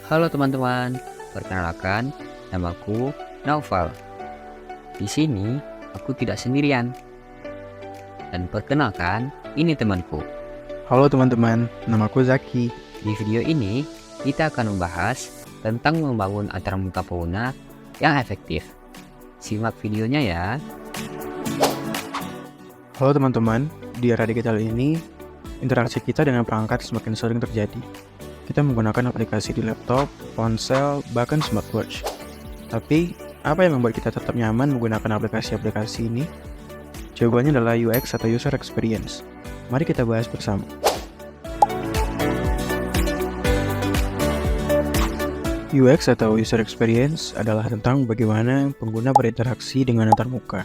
Halo teman-teman, perkenalkan, namaku Naufal. Di sini aku tidak sendirian. Dan perkenalkan, ini temanku. Halo teman-teman, namaku Zaki. Di video ini, kita akan membahas tentang membangun antarmuka pengguna yang efektif. Simak videonya ya. Halo teman-teman, di era digital ini, interaksi kita dengan perangkat semakin sering terjadi. Kita menggunakan aplikasi di laptop, ponsel, bahkan smartwatch. Tapi, apa yang membuat kita tetap nyaman menggunakan aplikasi-aplikasi ini? Jawabannya adalah UX atau User Experience. Mari kita bahas bersama. UX atau User Experience adalah tentang bagaimana pengguna berinteraksi dengan antarmuka.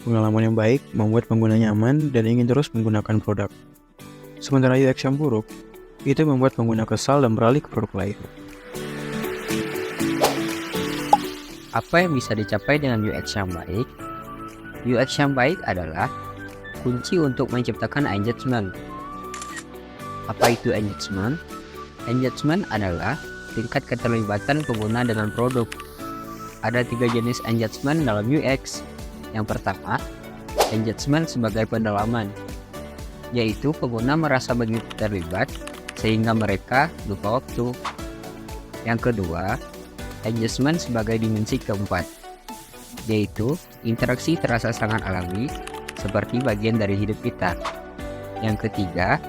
Pengalaman yang baik membuat pengguna nyaman dan ingin terus menggunakan produk. Sementara UX yang buruk, itu membuat pengguna kesal dan beralih ke produk lain. Apa yang bisa dicapai dengan UX yang baik? UX yang baik adalah kunci untuk menciptakan engagement. Apa itu engagement? Engagement adalah tingkat keterlibatan pengguna dengan produk. Ada 3 jenis engagement dalam UX. Yang pertama, engagement sebagai pendalaman, yaitu pengguna merasa begitu terlibat sehingga mereka lupa waktu. Yang kedua, engagement sebagai dimensi keempat, yaitu interaksi terasa sangat alami seperti bagian dari hidup kita. Yang ketiga,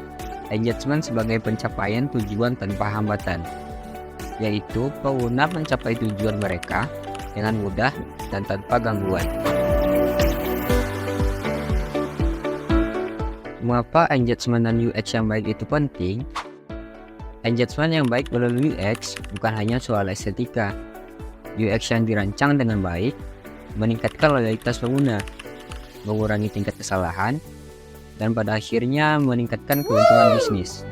engagement sebagai pencapaian tujuan tanpa hambatan, yaitu pengguna mencapai tujuan mereka dengan mudah dan tanpa gangguan. Mengapa engagement dan UX yang baik itu penting? Engagement yang baik melalui UX bukan hanya soal estetika. UX yang dirancang dengan baik meningkatkan loyalitas pengguna, mengurangi tingkat kesalahan, dan pada akhirnya meningkatkan keuntungan bisnis.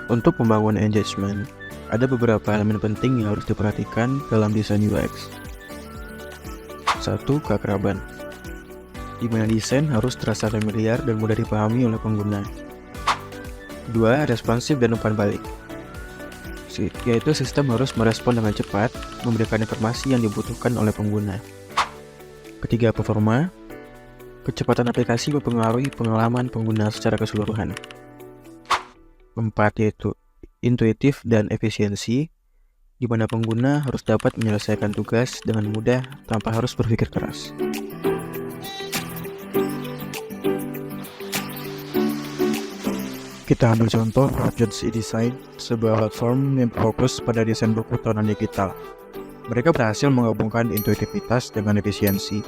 Untuk membangun engagement, ada beberapa elemen penting yang harus diperhatikan dalam desain UX. 1. Keakraban, di mana desain harus terasa familiar dan mudah dipahami oleh pengguna. 2. Responsif dan umpan balik, yaitu sistem harus merespon dengan cepat, memberikan informasi yang dibutuhkan oleh pengguna. 3. Performa, kecepatan aplikasi mempengaruhi pengalaman pengguna secara keseluruhan. 4. Yaitu intuitif dan efisiensi, di mana pengguna harus dapat menyelesaikan tugas dengan mudah tanpa harus berpikir keras. Kita ambil contoh Agency Design, sebuah platform yang fokus pada desain buku tahunan digital. Mereka berhasil menggabungkan intuitivitas dengan efisiensi.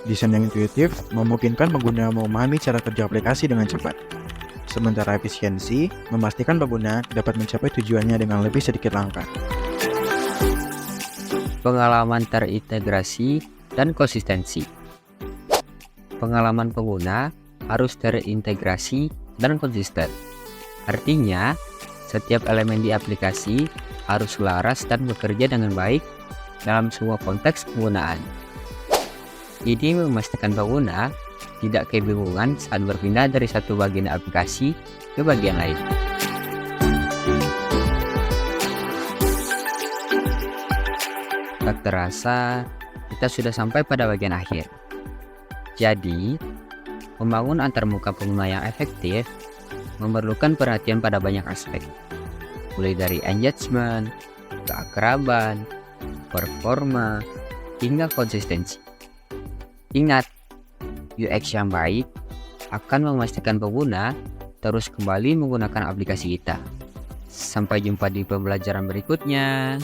Desain yang intuitif memungkinkan pengguna memahami cara kerja aplikasi dengan cepat. Sementara efisiensi memastikan pengguna dapat mencapai tujuannya dengan lebih sedikit langkah. Pengalaman terintegrasi dan konsistensi. Pengalaman pengguna harus terintegrasi dan konsisten. Artinya, setiap elemen di aplikasi harus selaras dan bekerja dengan baik dalam semua konteks penggunaan. Ini memastikan pengguna tidak kebingungan saat berpindah dari satu bagian aplikasi ke bagian lain. Tak terasa, kita sudah sampai pada bagian akhir. Jadi, membangun antarmuka pengguna yang efektif memerlukan perhatian pada banyak aspek, mulai dari engagement, keakraban, performa, hingga konsistensi. Ingat, UX yang baik akan memastikan pengguna terus kembali menggunakan aplikasi kita. Sampai jumpa di pembelajaran berikutnya.